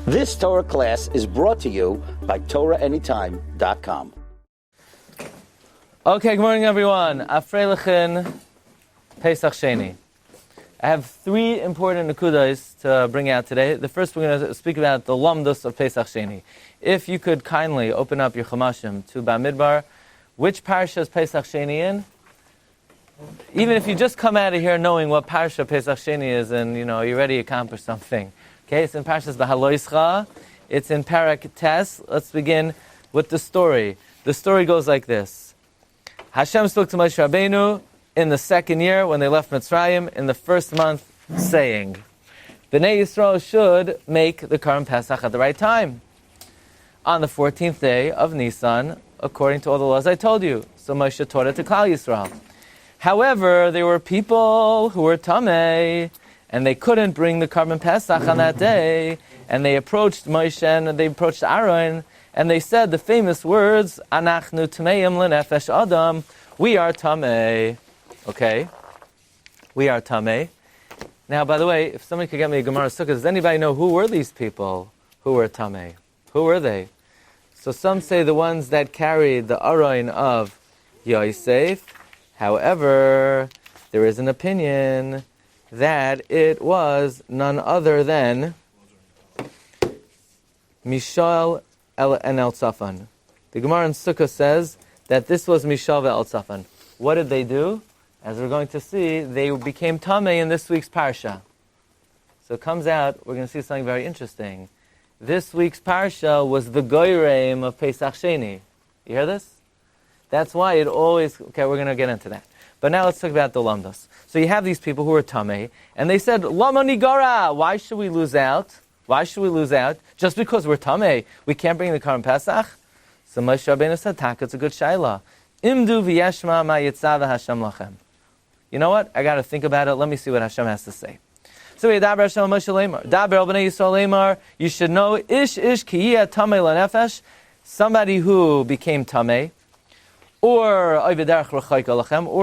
This Torah class is brought to you by TorahAnytime.com. Okay, good morning everyone. Afreilichen Pesach Sheini. I have three important nekudas to bring out today. The first, we're going to speak about the Lomdus of Pesach Sheini. If you could kindly open up your Chamashim to Bamidbar, which parsha is Pesach Sheini in? Even if you just come out of here knowing what parsha Pesach Sheini is, and you already accomplished something. Okay, it's in Parshas Behaloischa. It's in Parak Tes. Let's begin with the story. The story goes like this: Hashem spoke to Moshe Rabbeinu in the second year when they left Mitzrayim, in the first month, saying, Bnei Yisrael should make the Karban Pesach at the right time, on the 14th day of Nisan, according to all the laws I told you. So Moshe taught it to Klal Yisrael. However, there were people who were Tamei, and they couldn't bring the Karban Pesach on that day, and they approached Moshe and they approached Aaron, and they said the famous words, Anachnu Tameim Lenefesh Adam, we are Tamei. Okay, we are Tamei. Now, by the way, if somebody could get me a Gemara Sukkah, does anybody know who were these people who were Tamei? Who were they? So some say the ones that carried the Aron of Yosef. However, there is an opinion that it was none other than Mishael and El Tzafan. The Gemara in Sukkah says that this was Mishael and El Tzafan. What did they do? As we're going to see, they became Tamei in this week's Parsha. So it comes out, we're going to see something very interesting. This week's Parsha was the Goyreim of Pesach Sheini. You hear this? That's why it always... Okay, we're going to get into that. But now let's talk about the Lomdus. So you have these people who are Tamei, and they said, Lama Nigara, why should we lose out? Why should we lose out? Just because we're Tamei, we can't bring the Karban Pesach? So Moshe Rabbeinu said, Tak, it's a good shayla. Imdu v'yeshma ma yitzava Hashem lachem. You know what? I got to think about it. Let me see what Hashem has to say. So Daber Hashem Moshe Lemar. Daber Bnei Yisrael Lemar. You should know, Ish kiyeh tamei lanefesh, somebody who became Tamei, or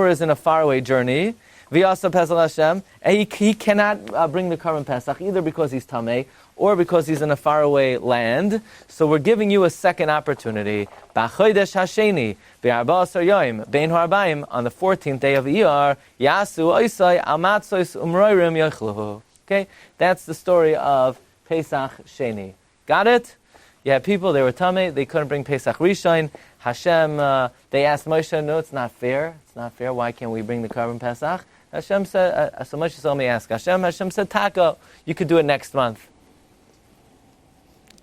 is in a faraway journey, V'yasa Pesach Hashem, and he cannot bring the Karban Pesach either because he's Tamei or because he's in a faraway land. So we're giving you a second opportunity. B'chodesh Hasheni, b'arba'asar yoim, bein ha'arbaim, on the 14th day of Iyar, Yasu oisai amatzois umroirim yochluhu. Okay, that's the story of Pesach Sheini. Got it? You have people, they were Tamei, they couldn't bring Pesach Rishon. Hashem, they asked Moshe, no, it's not fair. It's not fair. Why can't we bring the Karban Pesach? Hashem said, so Moshe told me ask Hashem. Hashem said, Taka, you could do it next month.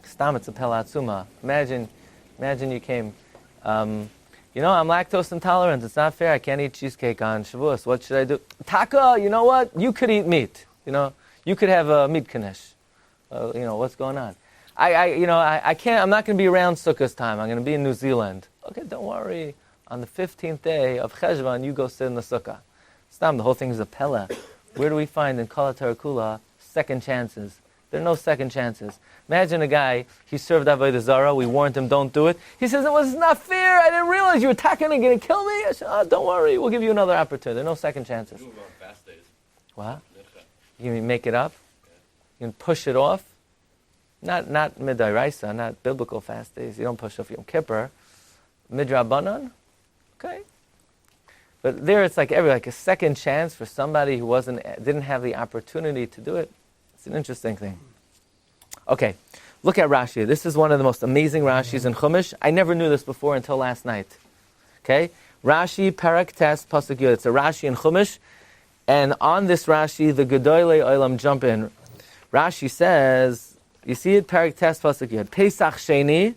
Stam, it's a pelatzuma. Imagine you came, I'm lactose intolerant. It's not fair. I can't eat cheesecake on Shavuos. What should I do? Taka, you know what? You could eat meat. You could have a meat knish. What's going on? I can't. I'm not going to be around Sukkot's time. I'm going to be in New Zealand. Okay, don't worry. On the 15th day of Cheshvan, you go sit in the Sukkah. Stam, the whole thing is a pella. Where do we find in Kala Tarakula second chances? There are no second chances. Imagine a guy, he served Avodah Zarah, we warned him, don't do it. He says, it was not fair, I didn't realize you were attacking and going to kill me. I said, don't worry, we'll give you another opportunity. There are no second chances. You go on fast days. What? You can make it up? You can push it off? Not midairaisa, not biblical fast days. You don't push off Yom Kippur. Midrabanan? Okay. But there it's like a second chance for somebody who didn't have the opportunity to do it. It's an interesting thing. Okay, look at Rashi. This is one of the most amazing Rashis in Chumash. I never knew this before until last night. Okay? Rashi, Parak Tes, Pasuk Yud. It's a Rashi in Chumash. And on this Rashi, the Gedolei Olam jump in. Rashi says, you see it, Parak Tes, Pasuk Yud. Pesach Sheini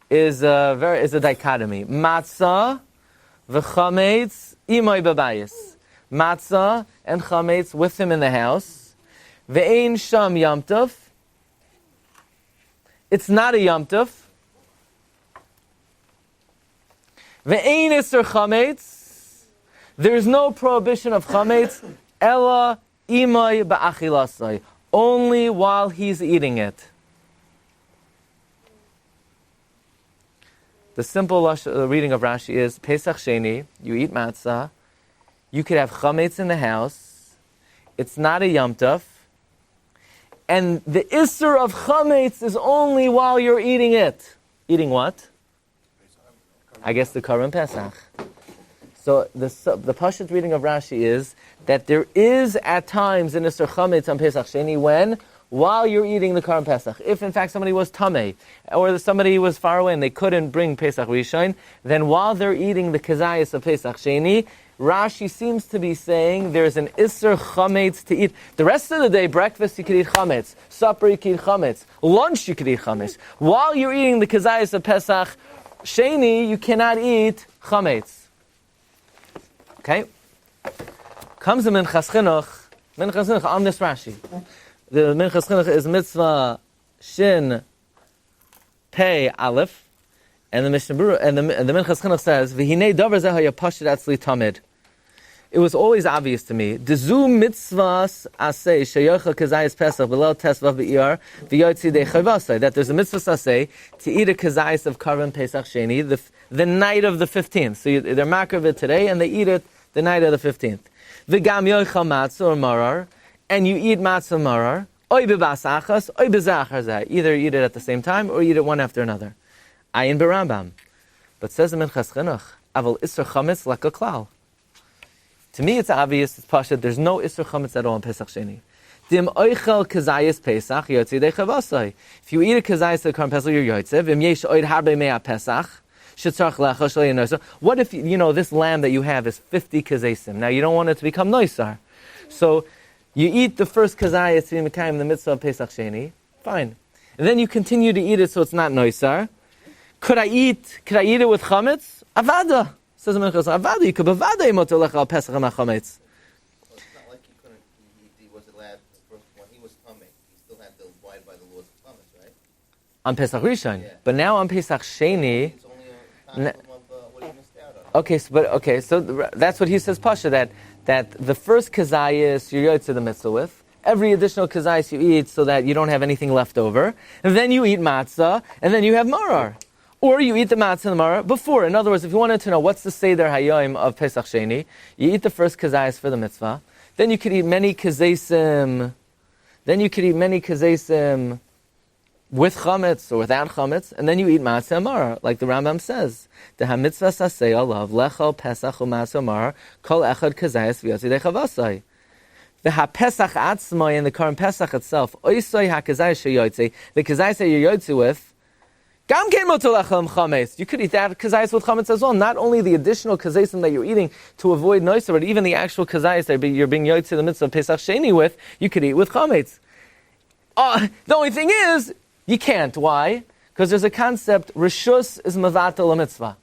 is a dichotomy. Matzah v'chametz imay babayis. Matzah and chametz with him in the house. Ve'ein sham Yom Tov. It's not a Yom Tov. Ve'ein iser chametz. There's no prohibition of chametz. Ella imay ba'achilasai. Only while he's eating it. The simple reading of Rashi is, Pesach Sheini, you eat matzah, you could have chametz in the house, it's not a Yom Tov, And the isser of chametz is only while you're eating it. Eating what? I guess the Korban Pesach. So the Pashut reading of Rashi is that there is at times an isser chametz on Pesach Sheini when? While you're eating the Korban Pesach. If in fact somebody was tamei, or somebody was far away and they couldn't bring Pesach Rishon, then while they're eating the kazayas of Pesach Sheini, Rashi seems to be saying there's an isser chametz to eat. The rest of the day, breakfast you could eat chametz, supper you could eat chametz, lunch you could eat chametz. While you're eating the kazayas of Pesach Sheini, you cannot eat chametz. Okay? Comes the Minchas Chinuch on this Rashi. The Minchas Chinuch is mitzvah shin pei aleph, and the Mishnah Berurah and the Minchas Chinuch says v'hinei davar zeh haya pashut atzli tamid. It was always obvious to me. Dezu mitzvahs asay sheyochel kazayis pesach below tesvav be'iyar v'yotzi de chavasay. That there's a mitzvah asay to eat a kazayis of Korban Pesach Sheini the night of the 15th. So they're makar of it today and they eat it the night of the 15th. V'gam yochel matzah or marar, and you eat matzah marar. Oy bebas achas, oy bezachar zeh. Either eat it at the same time or eat it one after another. Ayin berambam. But says the Minchas Chinuch, aval isser chametz laka klal. To me, it's obvious, it's pashut, there's no isser chametz at all in Pesach Sheini. Dim oichel kazayis Pesach, yotzi de chavasai. If you eat a kazayis of Korban Pesach, you're yotzev. Im yesh oid harbe mea Pesach, shetzarch lecha shalei noisar. What if, this lamb that you have is 50 kazayisim? Now, you don't want it to become noisar. So, you eat the first kazayis to be mekayim in the mitzvah of Pesach Sheini, fine. And then you continue to eat it so it's not noisar. Could I eat it with chametz? Avada. Says the Minchas, avada, you could bavada imoto lecha al Pesach and chametz. It's not like he couldn't, he was allowed, when he was tamei, he still had to abide by the laws of chametz, right? On Pesach Rishon. Yeah. But now on Pesach Sheini... It's only a time of what he missed out on. So that's what he says, Pasha, that the first kazayis you're yotze the mitzvah with, every additional kazayis you eat so that you don't have anything left over, and then you eat matzah, and then you have marar. Or you eat the matzah and the marar before. In other words, if you wanted to know what's the Seder Hayom of Pesach Sheini, you eat the first kazayis for the mitzvah, then you could eat many kazaysim, with chametz or without chametz, and then you eat matzah and marar, like the Rambam says. The ha-mitzvah sasei alav lechal pesach u'matzah marar kol echad kazayis v'yotzi de chavasai. The ha-pesach atzmai and the Korban Pesach itself, oisoi ha-kazayis sheyotzi, the kazayis that you're yotzi with, gam ken moto lechal chametz. You could eat that kazayis with chametz as well. Not only the additional kazayis that you're eating to avoid noiser, but even the actual kazayis that you're being yotzi the mitzvah of Pesach Sheini with, you could eat with chametz. The only thing is, you can't. Why? Because there's a concept, rishus is mevatel a mitzvah.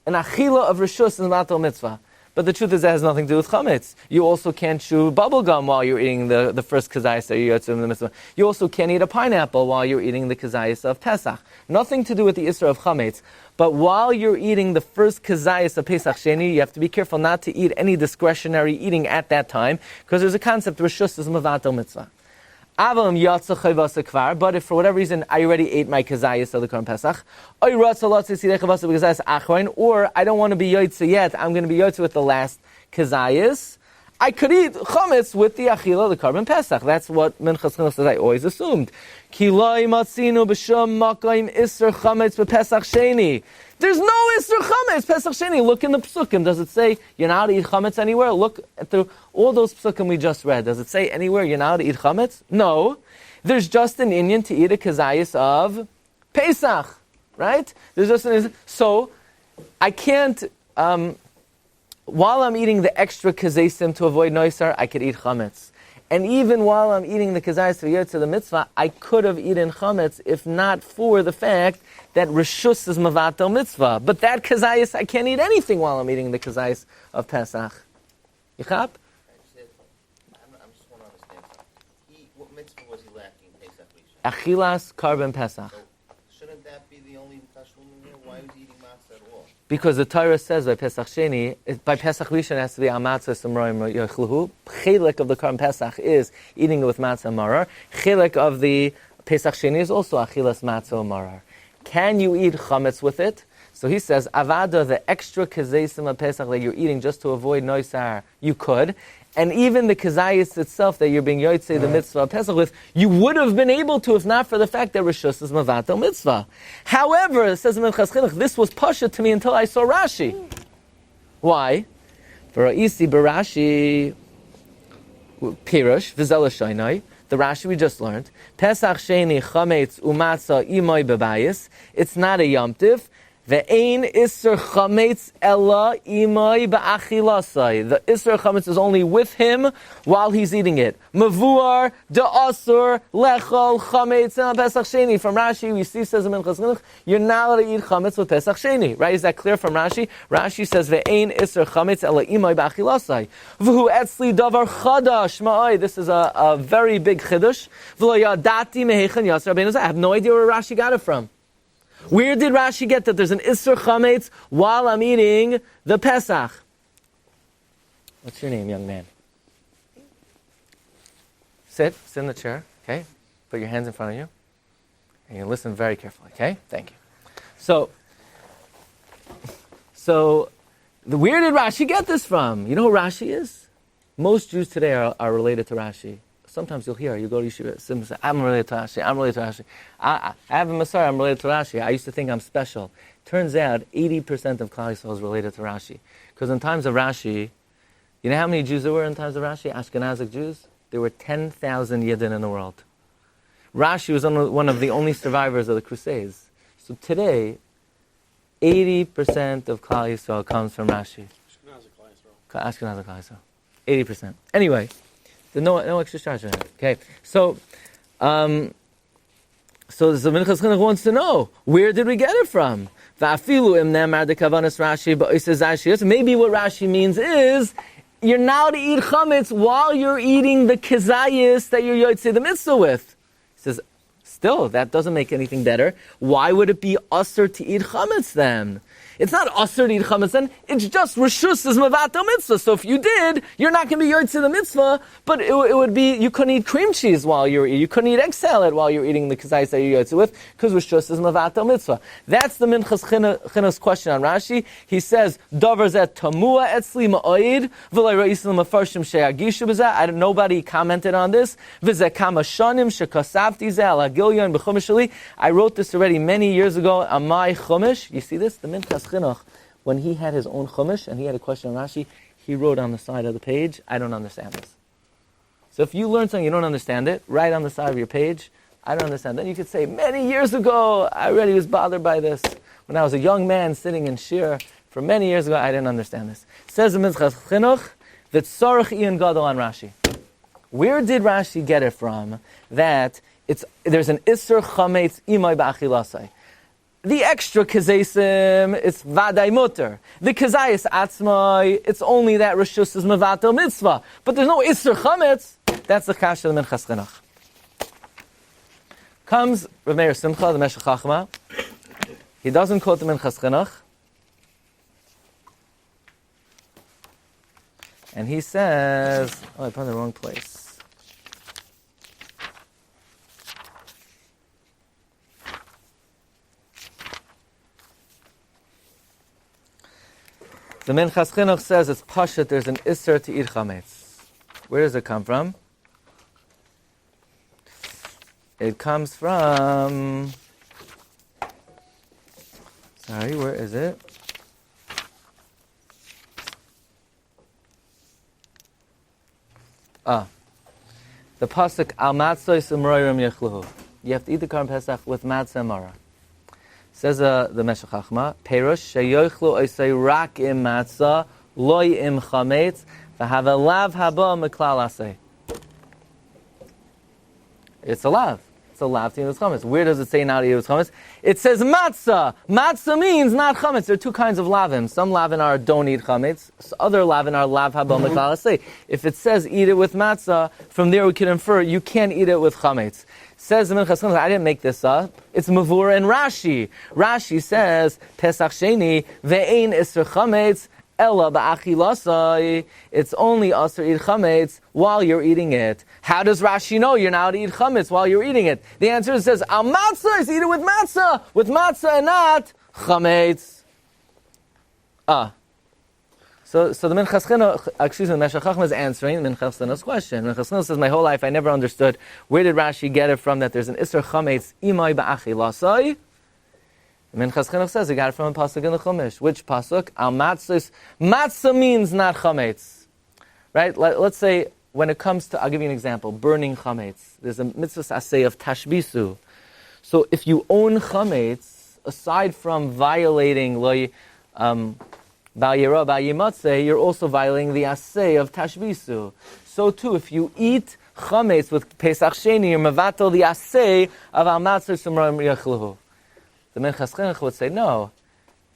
An achila of rishus is mevatel a mitzvah. But the truth is that has nothing to do with chametz. You also can't chew bubble gum while you're eating the first kazayis that you're in the mitzvah. You also can't eat a pineapple while you're eating the kazayis of Pesach. Nothing to do with the isra of chametz. But while you're eating the first kazayis of Pesach Sheini, you have to be careful not to eat any discretionary eating at that time, because there's a concept, rishus is mevatel mitzvah. But if for whatever reason I already ate my kazayis of the Korban Pesach, or I don't want to be yotze yet, I'm going to be yotze with the last kazayis, I could eat chametz with the achila of the Korban Pesach. That's what Minchas Chinuch says. I always assumed. There's no Isser Chametz, Pesach Sheini. Look in the Psukim. Does it say you're not allowed to eat Chametz anywhere? Look at all those Psukim we just read. Does it say anywhere you're not allowed to eat Chametz? No. There's just an Inyan to eat a Kazayis of Pesach. Right? There's just an... So, I can't... while I'm eating the extra Kazaysim to avoid Noisar, I could eat Chametz. And even while I'm eating the Kazayis for Yotze the Mitzvah, I could have eaten Chametz if not for the fact that Rishus is Mavatel Mitzvah. But that Kazayis, I can't eat anything while I'm eating the Kazayis of Pesach. You chap? I just want to understand something. What mitzvah was he lacking in Pesach Rishon? Achilas Korban Pesach. So, shouldn't that be the only Tashlum in here? Why was he eating matzah at all? Because the Torah says by Pesach Sheini, by Pesach Rishon it has to be Amatzah Samroim Yochluhu. Chilek of the Korban Pesach is eating it with matzah marar. Chilek of the Pesach Sheini is also Achilas matzah marar. Can you eat chametz with it? So he says, Avada, the extra kazeisim of Pesach that you're eating just to avoid noisar, you could. And even the kazayis itself that you're being yotzei the mitzvah of Pesach with, you would have been able to if not for the fact that Rishus is Mavatel mitzvah. However, it says in Minchas Chinuch, this was pasha to me until I saw Rashi. Why? V'ra'isi b'Rashi Pirush v'zel shainai. The Rashi we just learned. Pesach Sheini chametz umatzah imay bebayis. It's not a Yom Tiv. Ve'ein isser chametz ella imay ba'achilasai. The isser chametz is only with him while he's eating it. Mavuar de'asur lechol chametz and Pesach Sheini. From Rashi, we see says in Minchas Chinuch, you're not allowed to eat chametz with Pesach Sheini. Right? Is that clear from Rashi? Rashi says ve'ein isser chametz ella imay ba'achilasai. V'hu etzli davar chadash ma'ai. This is a very big chiddush. V'lo yadati mehechan yasser Rabbeinu Zeh. I have no idea where Rashi got it from. Where did Rashi get that there's an Isser Chametz while I'm eating the Pesach? What's your name, young man? Sit in the chair, okay? Put your hands in front of you. And you listen very carefully, okay? Thank you. So where did Rashi get this from? You know who Rashi is? Most Jews today are related to Rashi. Sometimes you'll hear, you go to yeshiva, say, I'm related to Rashi, I'm related to Rashi. I have a Masar, I'm related to Rashi. I used to think I'm special. Turns out 80% of Klal Yisrael is related to Rashi. Because in times of Rashi, you know how many Jews there were in times of Rashi? Ashkenazic Jews? There were 10,000 Yidden in the world. Rashi was one of the only survivors of the Crusades. So today, 80% of Klal Yisrael comes from Rashi. Ashkenazic Klal Yisrael. 80%. Anyway, no extra charge on it. Okay, so the Minchas Chinuch wants to know, where did we get it from? Maybe what Rashi means is you're now to eat chametz while you're eating the kezayis that you're yotzei the mitzvah with. He says, still, that doesn't make anything better. Why would it be usher to eat chametz then? It's not usher to eat chametz then, it's just reshus is mavatel mitzvah. So if you did, you're not going to be yotzei the mitzvah, but it would be, you couldn't eat cream cheese while you're eating, you couldn't eat egg salad while you're eating the kazayis that you're yotzei with, because reshus is mavatel mitzvah. That's the Minchas Chinuch's question on Rashi. He says, davar zeh tamua etzli ma'oid, v'lai ra'islim afarshim she'agishu b'zeh. Nobody commented on this. V'zeh kama shanim shekasavti zeh ala gilyon b'chumash sheli. I wrote this already many years ago on my chumash. You see this? The Minchas Chinuch, when he had his own chumash and he had a question on Rashi, he wrote on the side of the page, I don't understand this. So if you learn something, you don't understand it, write on the side of your page, I don't understand. Then you could say, many years ago, I really was bothered by this. When I was a young man sitting in Shiur, for many years ago, I didn't understand this. Says the Minchas Chinuch, that tzarich iyan gadol on Rashi. Where did Rashi get it from that there's an isser chametz imay ba'achilasai? The extra kazaysim, it's vaday mutter. The kazayis atzmai, it's only that reshus is mevatel mitzvah. But there's no isser chametz. That's the kasha of the Minchas Chinuch. Comes Rav Meir Simcha, the Meshech Chachma. He doesn't quote the Minchas Chinuch. And he says, I put it in the wrong place. The Minchas Chinuch says it's pashut, there's an isser to eat chametz. Where does it come from? It comes from... Sorry, where is it? The pasuk al matzos umroirim yechluhu. You have to eat the Karban Pesach with matzah and maror. Says the Meshech Chachma, Perush sheyochlu oisei rak im matzah, loy im chametz, v'hava lav haba meklal asei. It's a lav. It's a lav to eat with chametz. Where does it say now to eat with chametz? It says matzah. Matzah means not chametz. There are two kinds of lavim. Some lavin are don't eat chametz. Other lavin are lav haba meklal asei. If it says eat it with matzah, from there we can infer you can't eat it with chametz. Says the Minchas Chinuch, I didn't make this up. It's Mavur and Rashi. Rashi says, Pesach Sheini, ve'ein isser chametz, ella ba'achilasai. It's only usher eat chametz while you're eating it. How does Rashi know you're not to eat chametz while you're eating it? The answer is, says, al matzah, is eat it with matzah and not chametz. So So the Minchas Chinuch, excuse me, Meshech Chachma is answering Minchas Chinuch's question. Minchas Chinuch says, my whole life I never understood where did Rashi get it from that there's an Isser Chametz imay ba'achi lasai. Minchas Chinuch says he got it from a pasuk in the Chumash. Which pasuk? Al matzos. Matzah means not chametz, right? Let's say when it comes to, I'll give you an example, burning chametz. There's a mitzvah asay of tashbisu. So if you own chametz, aside from violating Bal Yira, Bal Yimatzeh, you're also violating the asay of Tashbisu. So too, if you eat chametz with Pesach Sheini, you're mevatel the asay of Al Matzah Sumram Yachluhu. The Minchas Chinuch would say, no.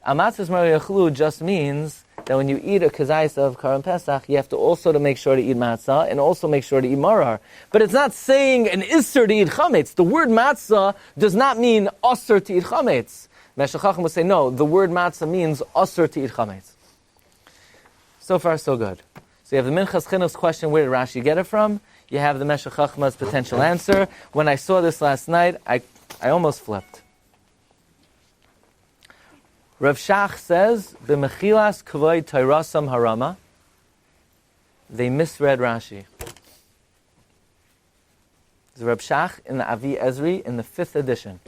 Al Matzah Sumram Yachluhu just means that when you eat a kazais of Karam Pesach, you have to also to make sure to eat matzah and also make sure to eat marar. But it's not saying an isser to eat chametz. The word matzah does not mean osser to eat chametz. Meshech Chacham would say, no, the word matzah means osser to eat chametz. So far, so good. So you have the Minchas Chinuch's question, where did Rashi get it from? You have the Meshech Chachma's potential answer. When I saw this last night, I almost flipped. Rav Shach says, B'mechilas kavod Tairasam harama. They misread Rashi. It's Rav Shach in the Avi Ezri in the 5th edition.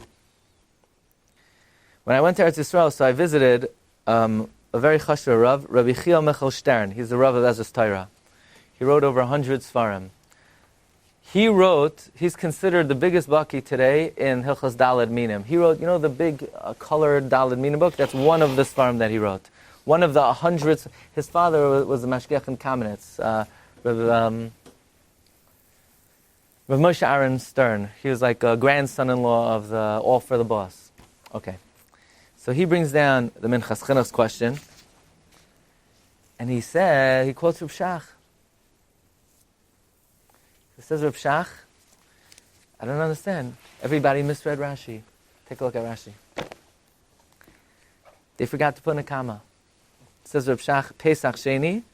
When I went to Eretz Yisrael, so I visited a very chashuv Rav, Rabbi Chiel Michel Stern. He's the Rav of Ezra's Torah. He wrote over 100 Sfarim. He's considered the biggest baki today in Hilchos Daled Minim. He wrote, the big colored Daled Minim book? That's one of the Sfarim that he wrote. One of the hundreds. His father was the Mashgiach in Kamenetz, Rav Moshe Aaron Stern. He was like a grandson-in-law of the All for the Boss. Okay. So he brings down the Minchas Chinuch's question, and he quotes Rav Shach. He says, Rav Shach, I don't understand. Everybody misread Rashi. Take a look at Rashi. They forgot to put in a comma. It says Rav Shach, Pesach Sheini,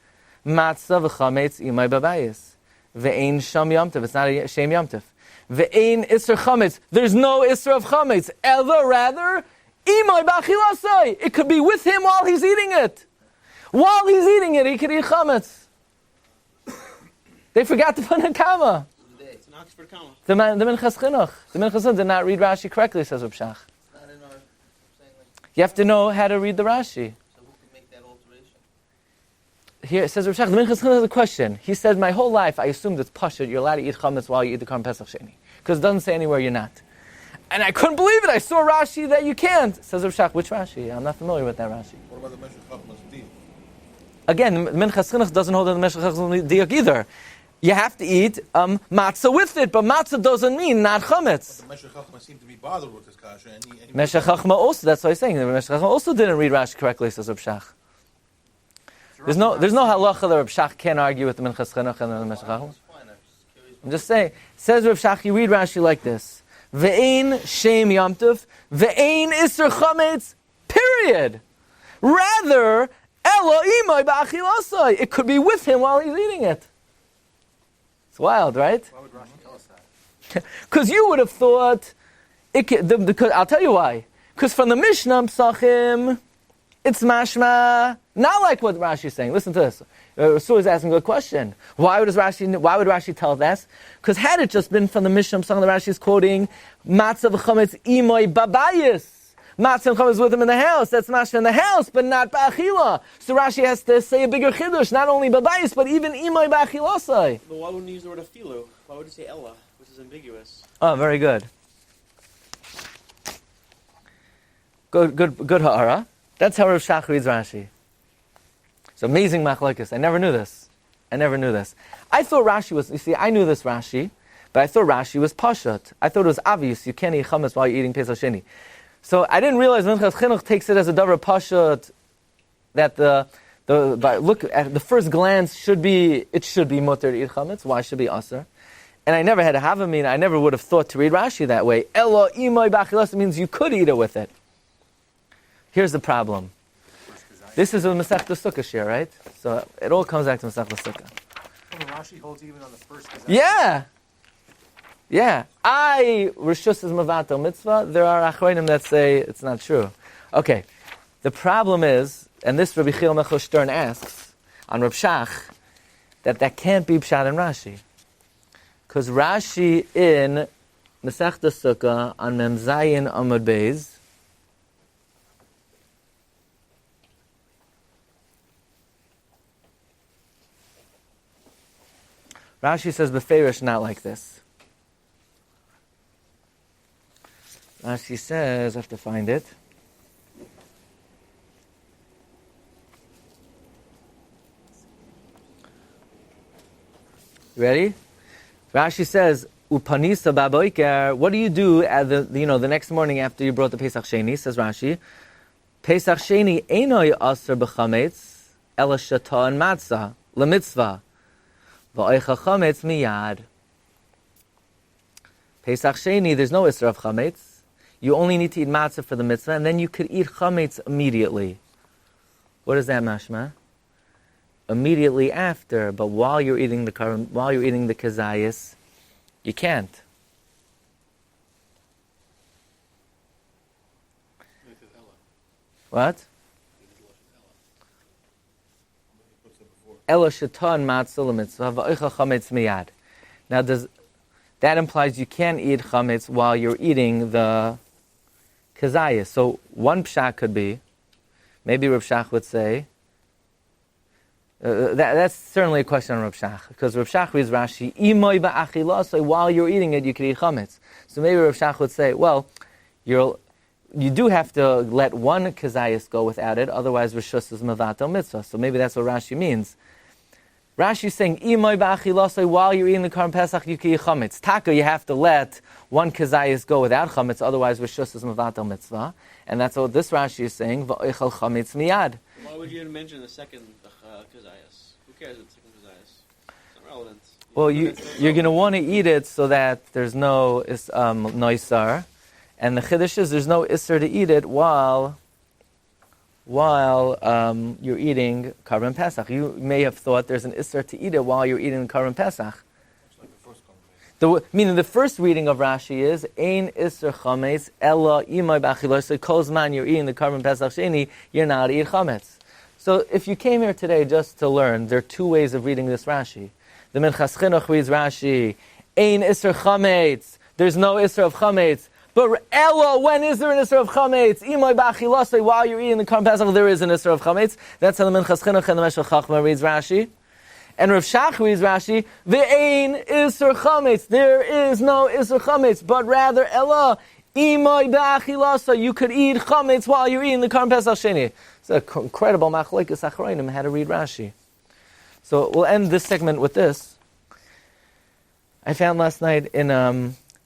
Matzah v'chametz imay babayis. Ve'ein sham yomtiv. It's not a shame yomtiv. Ve'ein isser chametz. There's no isser of chametz. Rather, imay b'achilasai. It could be with him while he's eating it. While he's eating it, he could eat chametz. They forgot to put in a comma. It's an Oxford comma. The Minchas Chinuch. The Minchas Chinuch did not read Rashi correctly, says Rav Shach. You have to know how to read the Rashi. So who can make that alteration? Here it says Rav Shach, the Minchas Chinuch has a question. He said, my whole life I assumed it's pashut, you're allowed to eat chametz while you eat the Karm Pesach Sheini. Because it doesn't say anywhere you're not. And I couldn't believe it. I saw Rashi that you can't. Says Rav Shach, which Rashi? I'm not familiar with that Rashi. What about the Meshech Chachma's diuk? Again, the Minchas Chinuch doesn't hold that the Meshech Chachma's diuk either. You have to eat matzah with it, but matzah doesn't mean not chametz. But the Meshech Chachma seemed to be bothered with this kasha. Meshech Chachma also, that's what he's saying. The Meshech Chachma also didn't read Rashi correctly, says Rav Shach. There's no halacha that Rav Shach can't argue with the Minchas Chinuch and the Meshech Chachma. I'm just saying, says Rav Shach, you read Rashi like this. Ve'ein shem yomtiv, ve'ein isser chametz, period. Rather, elo imay ba'achilasai. It could be with him while he's eating it. It's wild, right? Why would Rashi tell us that? Because you would have thought, I'll tell you why. Because from the Mishnah Psachim, it's mashma, not like what Rashi is saying. Listen to this. Rasul is asking a good question. Why would Rashi tell this? Because had it just been from the Mishnah Psachim, the Rashi is quoting, Matzah v'chametz imoy babayis. Matzah and chametz with him in the house. That's mashma in the house, but not ba'achila. So Rashi has to say a bigger chiddush, not only babayis, but even imoy ba'achilasai. But why wouldn't he use the word afilu? Why would he say ella, which is ambiguous? Oh, very good. Good ha'ara. That's how Rav Shach reads Rashi. It's amazing machlokes. I never knew this. I thought Rashi was, you see, I knew this Rashi, but I thought Rashi was pashut. I thought it was obvious you can't eat chametz while you're eating Pesach Sheini. So I didn't realize Minchas Chinuch takes it as a davar pashut that look at the first glance it should be mutter to eat chametz. Why should it be aser? And I never had a havamina. I never would have thought to read Rashi that way. Elo imay b'achilas means you could eat it with it. Here's the problem. This is a Masech Sukkah share, right? So it all comes back to Masech Sukkah. Rashi holds even on the first. Yeah. Rishus is Mavato Mitzvah. There are Achronim that say it's not true. Okay. The problem is, and this Rabbi Chiel Michel Stern asks, on Reb Shach that can't be Pshat and Rashi. Because Rashi in Masechta Sukkah on Mem Zayin Amud Beis Rashi says Beferish not like this. Rashi says, I have to find it. Ready? Rashi says, "Upanisa baboiker." What do you do at the next morning after you brought the Pesach Sheini? Says Rashi, Pesach Sheini einoi aser b'chametz ela shata and matzah lemitzvah va'oicha chametz miyad. Pesach Sheini, there's no isra of chametz. You only need to eat matzah for the mitzvah, and then you could eat chametz immediately. What is that, mashma? Immediately after, but while you're eating the kazayas, you can't. What? Ela shatan matzah l'mitzvah va'oicha chametz miyad. Now, that implies you can't eat chametz while you're eating the kazayas. So one pshat could be, maybe Reb Shach would say, that's certainly a question on Reb Shach, because Reb Shach reads Rashi, Imoy ba'achila, so while you're eating it, you can eat chametz. So maybe Reb Shach would say, well, you do have to let one kazayas go without it, otherwise Rishus is mevatel mitzvah. So maybe that's what Rashi means. Rashi is saying, Imoy ba'achila, so while you're eating the Karm Pesach, you can eat chametz. Taka, you have to let one kazayas go without chametz, otherwise Rishus is mevatel mitzvah. And that's what this Rashi is saying, va'oichal chametz miyad. Why would you even mention the second kazayas? Who cares about the second kazayas? It's not relevant. Well, you're going to want to eat it so that there's no isar, and the chiddush is there's no isar to eat it while you're eating Karban Pesach. You may have thought there's an isar to eat it while you're eating Karban Pesach. Meaning the first reading of Rashi is Ein Isser Chametz Ella Imay B'Achilah. So Kozman you're eating the Karban Pesach Sheini, you're not to eat chametz. So if you came here today just to learn, there are two ways of reading this Rashi. The Minchas Chinuch reads Rashi, Ein Isser Chametz. There's no Isser of chametz. But Ella, when is there an Isser of chametz? Imay B'Achilah. While you're eating the Karban Pesach, there is an Isser of chametz. That's how the Minchas Chinuch and the Meshech Chachma reads Rashi. And Rav Shach reads Rashi, Ve'ein Isser Chametz. There is no Isser Chametz, but rather Ella Imay Ba'achilasa. You could eat Chametz while you're eating the Karm Pesach Sheini. It's an incredible Machlokes Achronim how to read Rashi. So we'll end this segment with this. I found last night in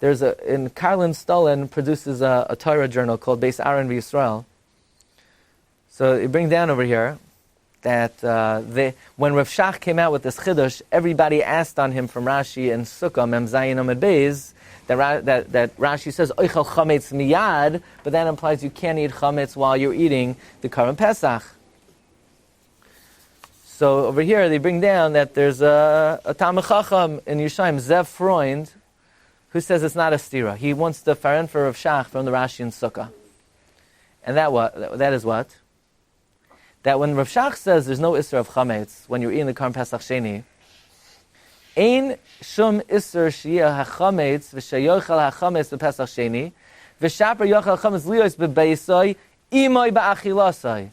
Karlin Stalin produces a Torah journal called Beis Aaron V'Yisrael. So you bring down over here that when Rav Shach came out with this chidush, everybody asked on him from Rashi and Sukkah, Mem Zayin Amud Beis, that Rashi says, Oichel chametz miyad, but that implies you can't eat chametz while you're eating the Karban Pesach. So over here they bring down that there's a Talmid Chacham in Yerushalayim, Zev Freund, who says it's not a stira. He wants the faren for Rav Shach from the Rashi and Sukkah. And that is what? That when Rav Shach says there's no Isser of Chametz when you're eating the Karm Pesach Sheini, Ein shum Isser shiyah hachametz v'shayochel hachametz b'Pesach Sheini v'shaper yochel hachametz liyos b'beisoi imoy ba'achilasoi.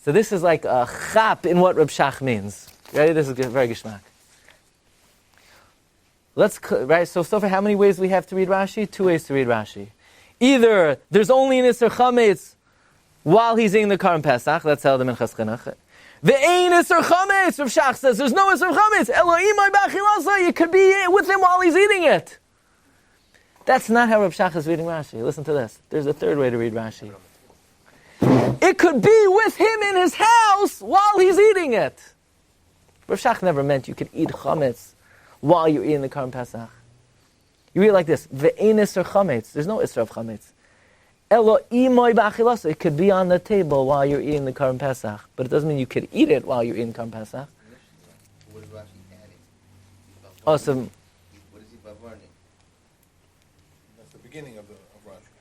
So this is like a chap in what Rav Shach means. Ready? This is very geschmack. So far how many ways we have to read Rashi? 2 ways to read Rashi. Either there's only an Isser Chametz while he's eating the Karm Pesach, that's how the Minchas Chinuch. Ve'ein Isser Chametz, Rav Shach says, there's no Isser Chametz. Elohim b'achilasa, you could be with him while he's eating it. That's not how Rav Shach is reading Rashi. Listen to this. There's a third way to read Rashi. It could be with him in his house while he's eating it. Rav Shach never meant you could eat Chametz while you're eating the Karm Pesach. You read it like this. Ve'ein Isser Chametz. There's no Isser of Chametz. It could be on the table while you're eating the Karm Pesach, but it doesn't mean you could eat it while you're eating Karm Pesach. What is Rashi adding? Awesome. What is he bavarning? That's the beginning of Rashi.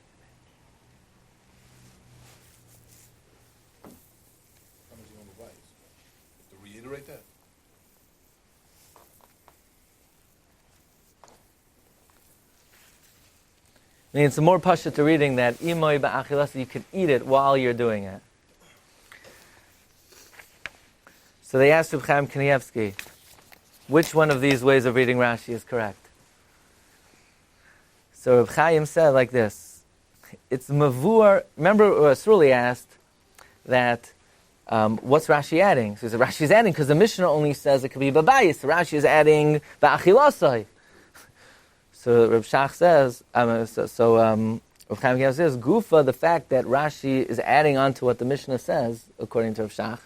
Comes on the right. I mean, it's a more pashut to reading that imoy ba'achilasa, you can eat it while you're doing it. So they asked Reb Chaim Kanievsky, which one of these ways of reading Rashi is correct? So Reb Chaim said like this, it's mavur. Remember, Sruli asked that, what's Rashi adding? So he said, Rashi's adding because the Mishnah only says it could be babayis. So Rashi is adding ba'achilasai. So Reb Shach says, Reb Chaim says, Gufa, the fact that Rashi is adding on to what the Mishnah says, according to Reb Shach,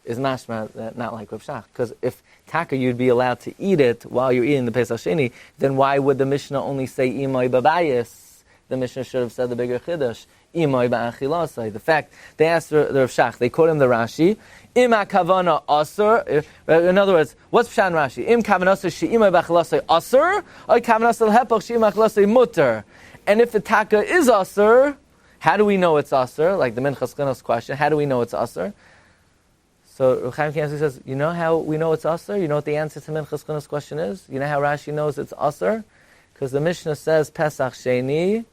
is mashma, not like Reb Shach. Because if taka, you'd be allowed to eat it while you're eating the Pesach Sheini, then why would the Mishnah only say imay babayis? The Mishnah should have said the bigger chiddush, imay ba'achilasai. The fact, they asked the Reb Shach, they quote him the Rashi, Ima kavana asur. In other words, what's Pshan Rashi? Im kavana asur she'imay ba'achilasai asur, or kavana asur l'hepach she'imay ba'achilasai mutter. And if the taka is asur, how do we know it's asur? Like the Minchas Chinuch question, how do we know it's asur? So Reb Chaim Kanievsky says, you know how we know it's asur? You know what the answer to Minchas Chinuch's question is? You know how Rashi knows it's asur? Because the Mishnah says Pesach Sheini,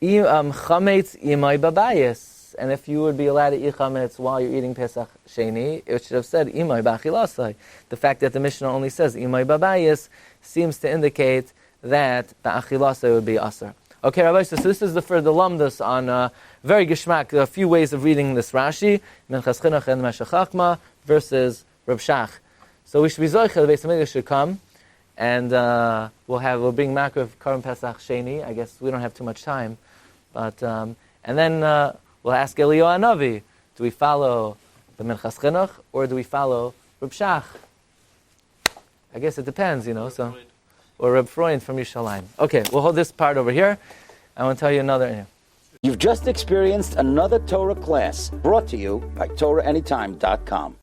chametz imay babayis. And if you would be allowed to eat chametz while you're eating Pesach Sheini, it should have said imay ba'achilasai. The fact that the Mishnah only says imay babayis seems to indicate that ba'achilasai would be asur. Okay, Rabbi, so this is for the Lomdus on very geschmack, a few ways of reading this Rashi, Minchas Chinuch and Meshech Chachma versus Reb Shach. So we should be zoich, the Beis HaMikdash should come, and we'll bring Makar of Karim Pesach Sheini. I guess we don't have too much time, but and then we'll ask Eliyahu Hanavi, do we follow the Minchas Chinuch or do we follow Reb Shach? I guess it depends, so. Or Reb Freund from Yerushalayim. Okay, we'll hold this part over here. I want to tell you another. You've just experienced another Torah class brought to you by TorahAnytime.com.